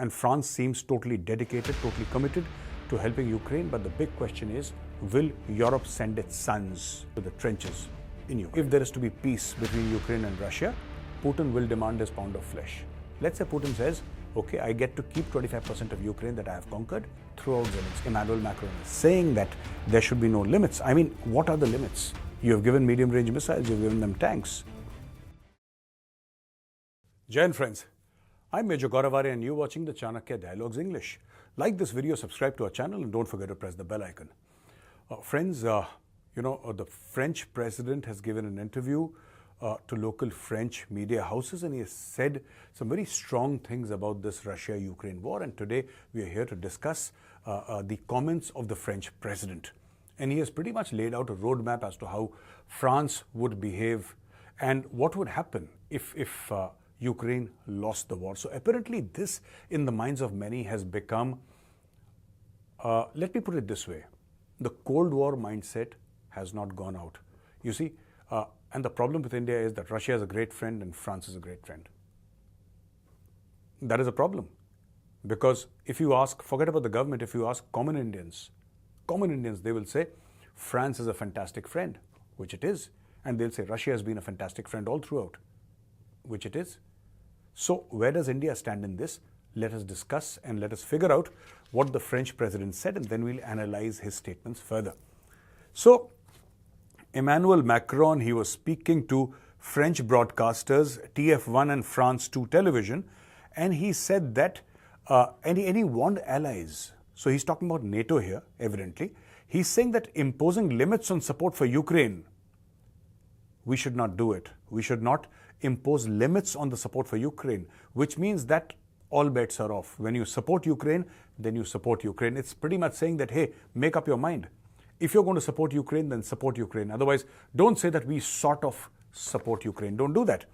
And France seems totally dedicated, totally committed to helping Ukraine. But the big question is, will Europe send its sons to the trenches in Ukraine? If there is to be peace between Ukraine and Russia, Putin will demand his pound of flesh. Let's say Putin says, okay, I get to keep 25% of Ukraine that I have conquered throughout Zelensky. Emmanuel Macron is saying that there should be no limits. I mean, what are the limits? You have given medium-range missiles, you've given them tanks. Jai Hind, friends. I'm Major Gaurav Arya and you're watching the Chanakya Dialogues English. Like this video, subscribe to our channel and don't forget to press the bell icon. Friends, the French president has given an interview to local French media houses, and he has said some very strong things about this Russia-Ukraine war. And today we are here to discuss the comments of the French president. And he has pretty much laid out a roadmap as to how France would behave and what would happen if Ukraine lost the war. So apparently this, in the minds of many, has become, let me put it this way, the Cold War mindset has not gone out. You see, and the problem with India is that Russia is a great friend and France is a great friend. That is a problem. Because if you ask, forget about the government, if you ask common Indians, they will say, France is a fantastic friend, which it is. And they'll say, Russia has been a fantastic friend all throughout, which it is. So where does India stand in this? Let us discuss and let us figure out what the French president said, and then we'll analyze his statements further. So Emmanuel Macron, he was speaking to French broadcasters, TF1 and France 2 television, and he said that, and he warned allies. So he's talking about NATO here, evidently. He's saying that imposing limits on support for Ukraine, we should not do it. We should not impose limits on the support for Ukraine, which means that all bets are off. When you support Ukraine, then you support Ukraine. It's pretty much saying that, hey, make up your mind. If you're going to support Ukraine, then support Ukraine. Otherwise, don't say that we sort of support Ukraine. Don't do that.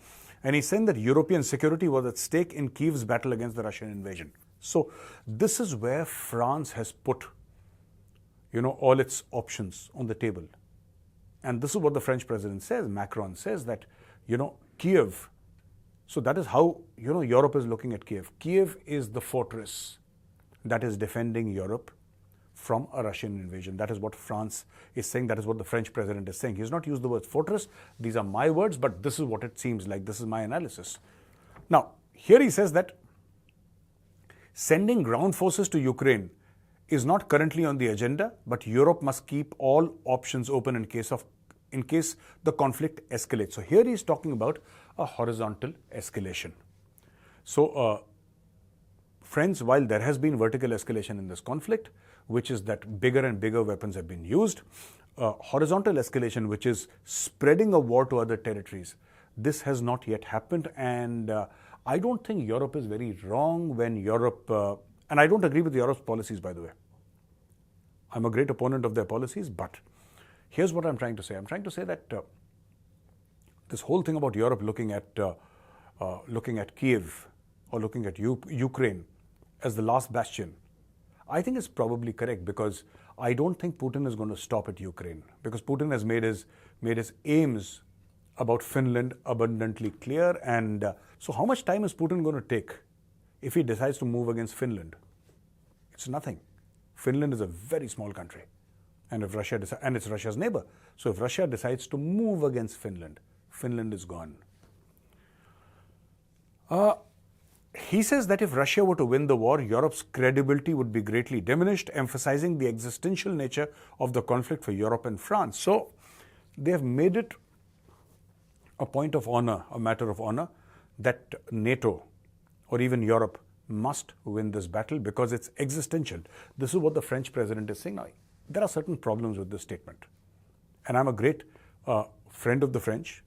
And he's saying that European security was at stake in Kyiv's battle against the Russian invasion. So this is where France has put, all its options on the table. And this is what the French president says. Macron says that, Kiev. So that is how, Europe is looking at Kiev. Kiev is the fortress that is defending Europe from a Russian invasion. That is what France is saying. That is what the French president is saying. He has not used the word fortress. These are my words, but this is what it seems like. This is my analysis. Now, here he says that sending ground forces to Ukraine is not currently on the agenda, but Europe must keep all options open in case the conflict escalates. So here he is talking about a horizontal escalation. So, friends, while there has been vertical escalation in this conflict, which is that bigger and bigger weapons have been used, horizontal escalation, which is spreading a war to other territories, this has not yet happened. And I don't think Europe is very wrong when Europe, and I don't agree with Europe's policies, by the way. I'm a great opponent of their policies, but here's what I'm trying to say. I'm trying to say that this whole thing about Europe looking at Kiev or looking at Ukraine as the last bastion, I think it's probably correct, because I don't think Putin is going to stop at Ukraine, because Putin has made his aims about Finland abundantly clear. And so how much time is Putin going to take if he decides to move against Finland? It's nothing. Finland is a very small country. And if Russia and it's Russia's neighbor. So if Russia decides to move against Finland, Finland is gone. He says that if Russia were to win the war, Europe's credibility would be greatly diminished, emphasizing the existential nature of the conflict for Europe and France. So they have made it a point of honor, a matter of honor, that NATO or even Europe must win this battle because it's existential. This is what the French president is saying. Now, there are certain problems with this statement. And I'm a great friend of the French.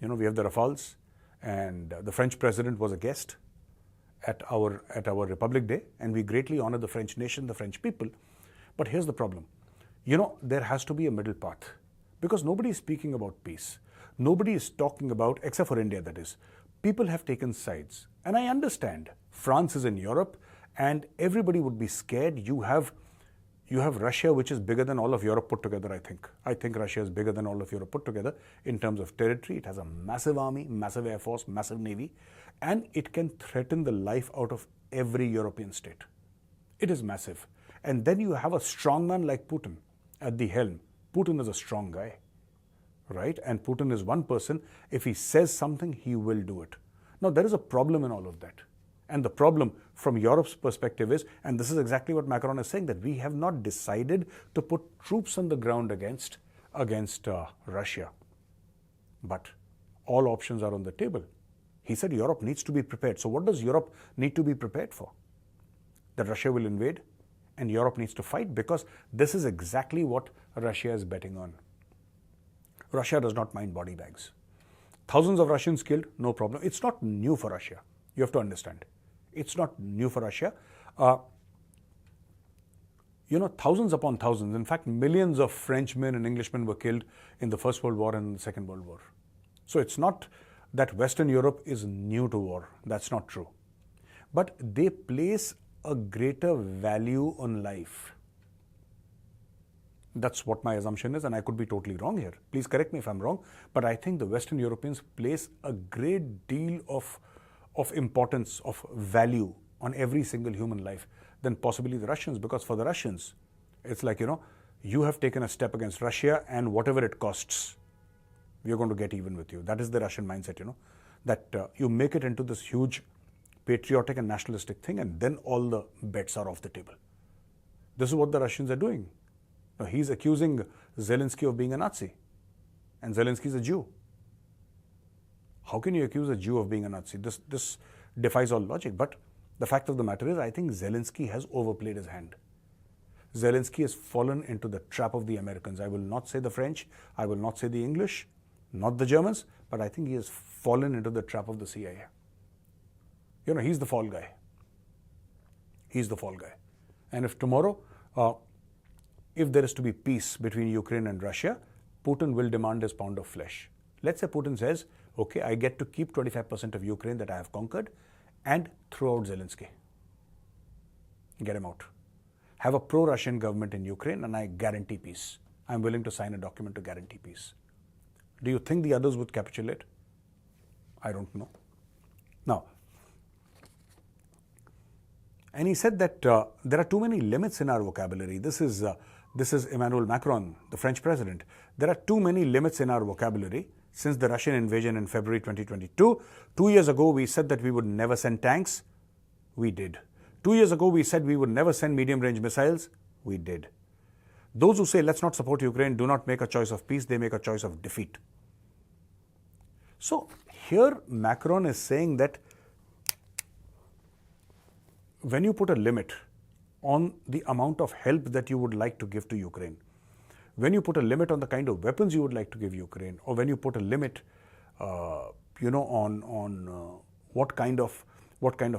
We have the Rafales, and the French president was a guest at our Republic Day, and we greatly honor the French nation, the French people. But here's the problem. There has to be a middle path, because nobody is speaking about peace. Nobody is talking about, except for India, that is. People have taken sides. And I understand France is in Europe and everybody would be scared. You have Russia, which is bigger than all of Europe put together, I think. I think Russia is bigger than all of Europe put together in terms of territory. It has a massive army, massive air force, massive navy, and it can threaten the life out of every European state. It is massive. And then you have a strongman like Putin at the helm. Putin is a strong guy, right? And Putin is one person. If he says something, he will do it. Now, there is a problem in all of that. And the problem from Europe's perspective is, and this is exactly what Macron is saying, that we have not decided to put troops on the ground against Russia. But all options are on the table. He said Europe needs to be prepared. So what does Europe need to be prepared for? That Russia will invade and Europe needs to fight, because this is exactly what Russia is betting on. Russia does not mind body bags. Thousands of Russians killed, no problem. It's not new for Russia. You have to understand. It's not new for Russia. Thousands upon thousands, in fact, millions of Frenchmen and Englishmen were killed in the First World War and the Second World War. So it's not that Western Europe is new to war. That's not true. But they place a greater value on life. That's what my assumption is, and I could be totally wrong here. Please correct me if I'm wrong, but I think the Western Europeans place a great deal of importance, of value on every single human life than possibly the Russians, because for the Russians, it's like, you have taken a step against Russia and whatever it costs, we are going to get even with you. That is the Russian mindset, that you make it into this huge patriotic and nationalistic thing and then all the bets are off the table. This is what the Russians are doing. Now, he's accusing Zelensky of being a Nazi, and Zelensky is a Jew. How can you accuse a Jew of being a Nazi? This defies all logic. But the fact of the matter is, I think Zelensky has overplayed his hand. Zelensky has fallen into the trap of the Americans. I will not say the French, I will not say the English, not the Germans, but I think he has fallen into the trap of the CIA. He's the fall guy. He's the fall guy. And if tomorrow, if there is to be peace between Ukraine and Russia, Putin will demand his pound of flesh. Let's say Putin says, okay, I get to keep 25% of Ukraine that I have conquered and throw out Zelensky. Get him out. Have a pro-Russian government in Ukraine and I guarantee peace. I'm willing to sign a document to guarantee peace. Do you think the others would capitulate? I don't know. Now, and he said that there are too many limits in our vocabulary. This is Emmanuel Macron, the French president. There are too many limits in our vocabulary since the Russian invasion in February 2022. 2 years ago, we said that we would never send tanks. We did. 2 years ago, we said we would never send medium-range missiles. We did. Those who say, let's not support Ukraine, do not make a choice of peace. They make a choice of defeat. So here, Macron is saying that when you put a limit on the amount of help that you would like to give to Ukraine, when you put a limit on the kind of weapons you would like to give Ukraine, or when you put a limit, on what kind of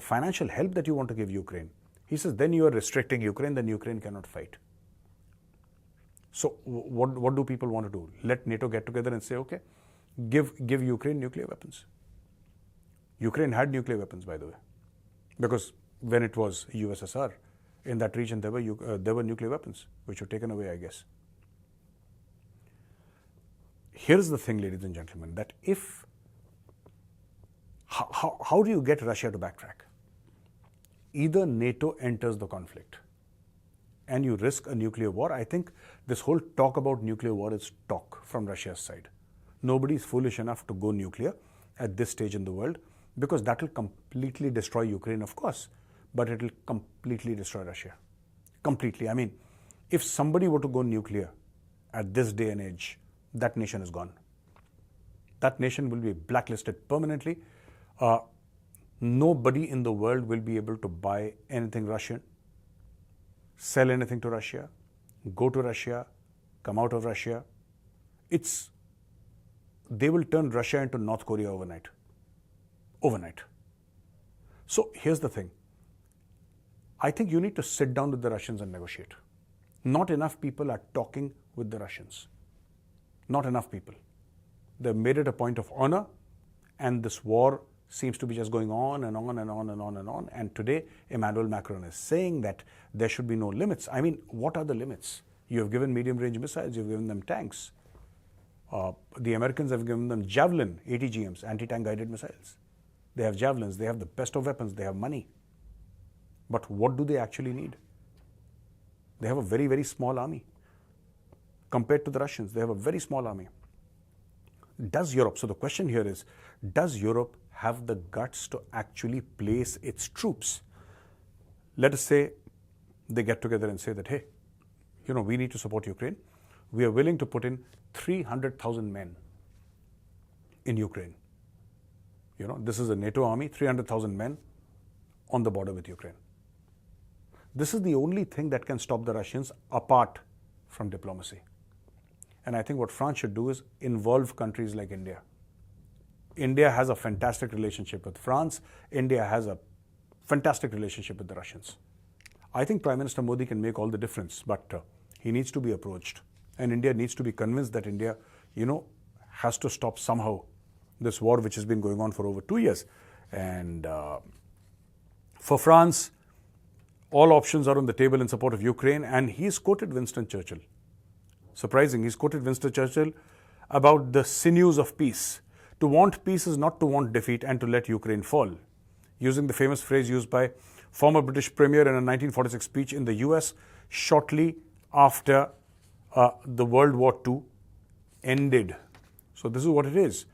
financial help that you want to give Ukraine, he says, then you are restricting Ukraine, then Ukraine cannot fight. So what do people want to do? Let NATO get together and say, okay, give Ukraine nuclear weapons. Ukraine had nuclear weapons, by the way, because when it was USSR, in that region there were nuclear weapons, which were taken away, I guess. Here's the thing, ladies and gentlemen, that how do you get Russia to backtrack? Either NATO enters the conflict and you risk a nuclear war. I think this whole talk about nuclear war is talk from Russia's side. Nobody is foolish enough to go nuclear at this stage in the world, because that will completely destroy Ukraine, of course, but it will completely destroy Russia. Completely. I mean, if somebody were to go nuclear at this day and age, that nation is gone. That nation will be blacklisted permanently. Nobody in the world will be able to buy anything Russian, sell anything to Russia, go to Russia, come out of Russia. They will turn Russia into North Korea overnight. Overnight. So here's the thing. I think you need to sit down with the Russians and negotiate. Not enough people are talking with the Russians. Not enough people. They've made it a point of honor, and this war seems to be just going on and on and on and on and on. And today, Emmanuel Macron is saying that there should be no limits. I mean, what are the limits? You have given medium-range missiles, you've given them tanks. The Americans have given them Javelin, ATGMs, anti-tank guided missiles. They have Javelins, they have the best of weapons, they have money. But what do they actually need? They have a very, very small army. Compared to the Russians, they have a very small army. Does Europe, so the question here is, does Europe have the guts to actually place its troops? Let us say they get together and say that, hey, we need to support Ukraine. We are willing to put in 300,000 men in Ukraine. This is a NATO army, 300,000 men on the border with Ukraine. This is the only thing that can stop the Russians apart from diplomacy. And I think what France should do is involve countries like India. India has a fantastic relationship with France. India has a fantastic relationship with the Russians. I think Prime Minister Modi can make all the difference, but he needs to be approached. And India needs to be convinced that India, has to stop somehow this war which has been going on for over 2 years. And for France, all options are on the table in support of Ukraine. And he's quoted Winston Churchill. Surprising, he's quoted Winston Churchill about the sinews of peace. To want peace is not to want defeat and to let Ukraine fall. Using the famous phrase used by former British Premier in a 1946 speech in the US shortly after the World War II ended. So this is what it is.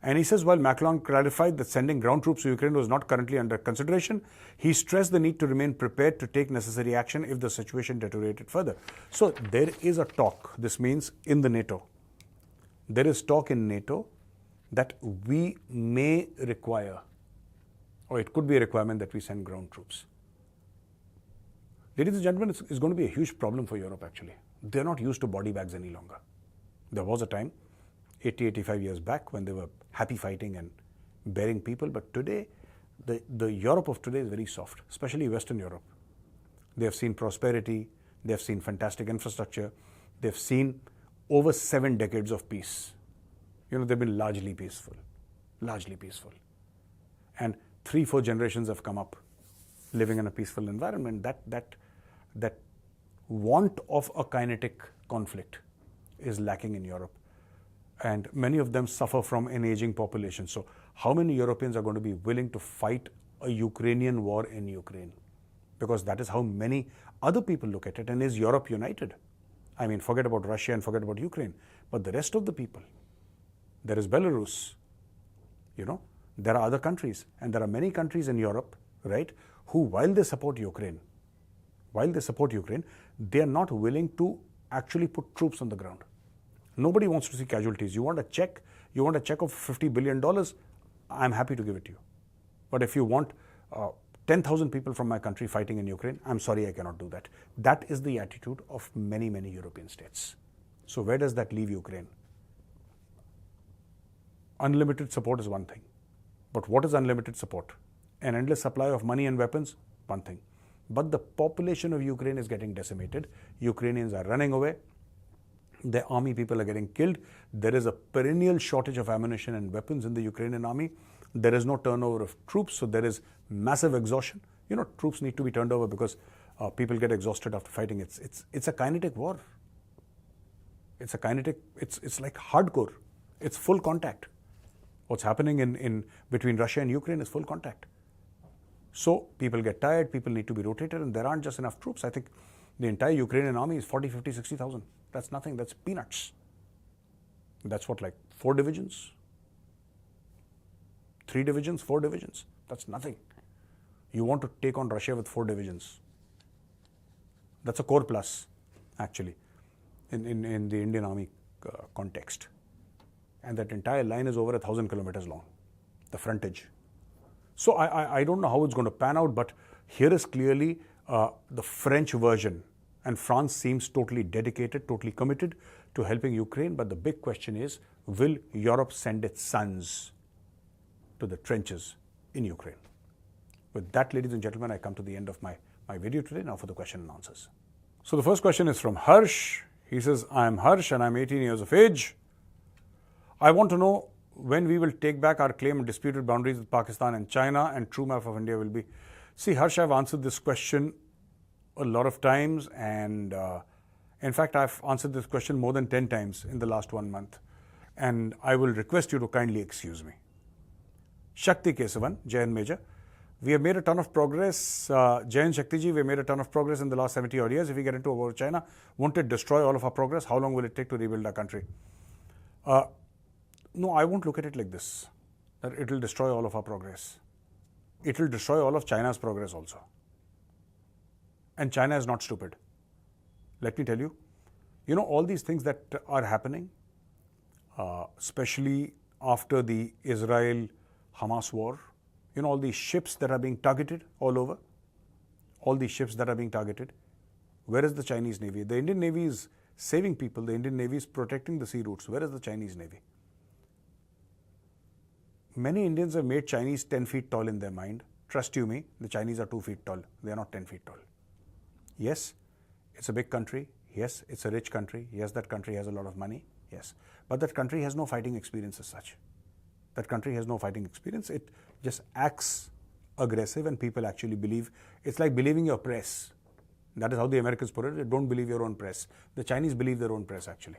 And he says, while Macron clarified that sending ground troops to Ukraine was not currently under consideration, he stressed the need to remain prepared to take necessary action if the situation deteriorated further. So there is a talk. This means in the NATO. There is talk in NATO that we may require, or it could be a requirement that we send ground troops. Ladies and gentlemen, it's going to be a huge problem for Europe actually. They're not used to body bags any longer. There was a time, 80, 85 years back, when they were happy fighting and bearing people. But today, the Europe of today is very soft, especially Western Europe. They have seen prosperity. They have seen fantastic infrastructure. They've seen over 7 decades of peace. They've been largely peaceful. And 3-4 generations have come up living in a peaceful environment. That want of a kinetic conflict is lacking in Europe. And many of them suffer from an aging population. So how many Europeans are going to be willing to fight a Ukrainian war in Ukraine? Because that is how many other people look at it. And is Europe united? I mean, forget about Russia and forget about Ukraine. But the rest of the people, there is Belarus, there are other countries. And there are many countries in Europe, right, who while they support Ukraine, they are not willing to actually put troops on the ground. Nobody wants to see casualties. You want a check of $50 billion, I'm happy to give it to you. But if you want 10,000 people from my country fighting in Ukraine, I'm sorry, I cannot do that. That is the attitude of many, many European states. So where does that leave Ukraine? Unlimited support is one thing. But what is unlimited support? An endless supply of money and weapons? One thing. But the population of Ukraine is getting decimated. Ukrainians are running away. Their army people are getting killed. There is a perennial shortage of ammunition and weapons in the Ukrainian army. There is no turnover of troops, so there is massive exhaustion. Troops need to be turned over because people get exhausted after fighting. It's a kinetic war. It's like hardcore. It's full contact. What's happening in between Russia and Ukraine is full contact. So people get tired, people need to be rotated, and there aren't just enough troops. I think the entire Ukrainian army is 40, 50, 60,000. That's nothing. That's peanuts. That's what, like 4 divisions? 3 divisions, 4 divisions. That's nothing. You want to take on Russia with 4 divisions. That's a core plus, actually, in the Indian army context. And that entire line is over 1,000 kilometers long, the frontage. So I don't know how it's going to pan out, but here is clearly the French version. And France seems totally dedicated, totally committed to helping Ukraine. But the big question is, will Europe send its sons to the trenches in Ukraine? With that, ladies and gentlemen, I come to the end of my video today. Now for the question and answers. So the first question is from Harsh. He says, I am Harsh and I'm 18 years of age. I want to know when we will take back our claim on disputed boundaries with Pakistan and China, and true map of India will be. See, Harsh, I've answered this question a lot of times, and in fact, I've answered this question more than 10 times in the last 1 month. And I will request you to kindly excuse me. Shakti Kesavan, Jayan Major. We have made a ton of progress. Jai Hind Shakti ji, we made a ton of progress in the last 70 odd years. If we get into a war with China, won't it destroy all of our progress? How long will it take to rebuild our country? No, I won't look at it like this, that it will destroy all of our progress. It will destroy all of China's progress also. And China is not stupid. Let me tell you, all these things that are happening, especially after the Israel-Hamas war, all these ships that are being targeted all over, all these ships that are being targeted, where is the Chinese Navy? The Indian Navy is saving people. The Indian Navy is protecting the sea routes. Where is the Chinese Navy? Many Indians have made Chinese 10 feet tall in their mind. Trust you me, the Chinese are 2 feet tall. They are not 10 feet tall. Yes, it's a big country. Yes, it's a rich country. Yes, that country has a lot of money. Yes, but that country has no fighting experience as such. That country has no fighting experience. It just acts aggressive and people actually believe. It's like believing your press. That is how the Americans put it. Don't believe your own press. The Chinese believe their own press actually.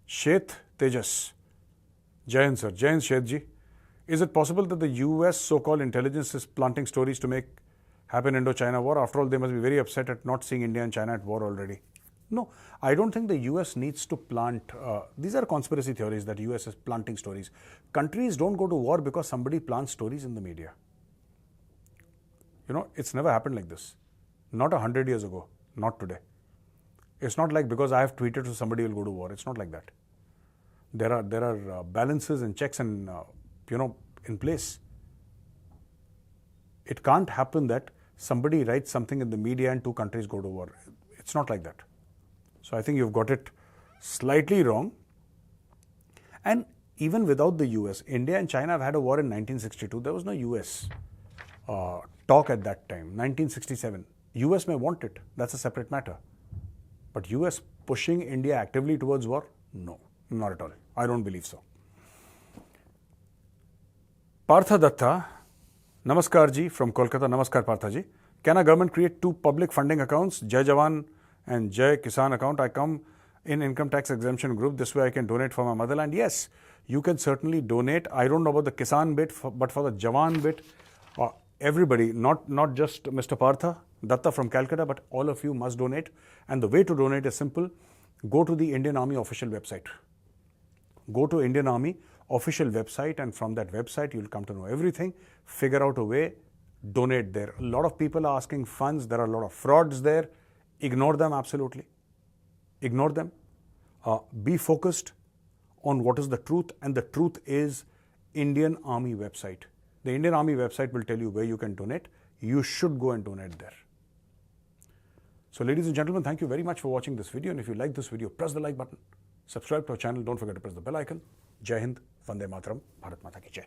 Sheth Tejas. Jai Hind sir. Jai Hind Sheth ji. Is it possible that the US so-called intelligence is planting stories to make happen Indo-China war? After all, they must be very upset at not seeing India and China at war already. No, I don't think the US needs to plant. These are conspiracy theories that US is planting stories. Countries don't go to war because somebody plants stories in the media. It's never happened like this. Not 100 years ago. Not today. It's not like because I have tweeted so somebody will go to war. It's not like that. There are balances and checks and in place. It can't happen that somebody writes something in the media and two countries go to war. It's not like that. So I think you've got it slightly wrong. And even without the US, India and China have had a war in 1962. There was no US talk at that time. 1967. US may want it. That's a separate matter. But US pushing India actively towards war? No, not at all. I don't believe so. Partha Datta, Namaskar ji from Kolkata. Namaskar Partha ji. Can a government create two public funding accounts, Jai Jawan and Jai Kisan account? I come in income tax exemption group. This way I can donate for my motherland. Yes, you can certainly donate. I don't know about the Kisan bit, but for the Jawan bit, everybody, not just Mr. Partha Datta from Calcutta, but all of you must donate. And the way to donate is simple. Go to the Indian Army official website. Go to Indian Army official website, and from that website you'll come to know everything. Figure out a way, donate there. A lot of people are asking funds. There are a lot of frauds there. Ignore them absolutely. Ignore them. Be focused on what is the truth, and the truth is Indian Army website. The Indian Army website will tell you where you can donate. You should go and donate there. So ladies and gentlemen, thank you very much for watching this video. And if you like this video, press the like button. Subscribe to our channel. Don't forget to press the bell icon. Jai Hind, Vande Mataram, Bharat Mata Ki Jai.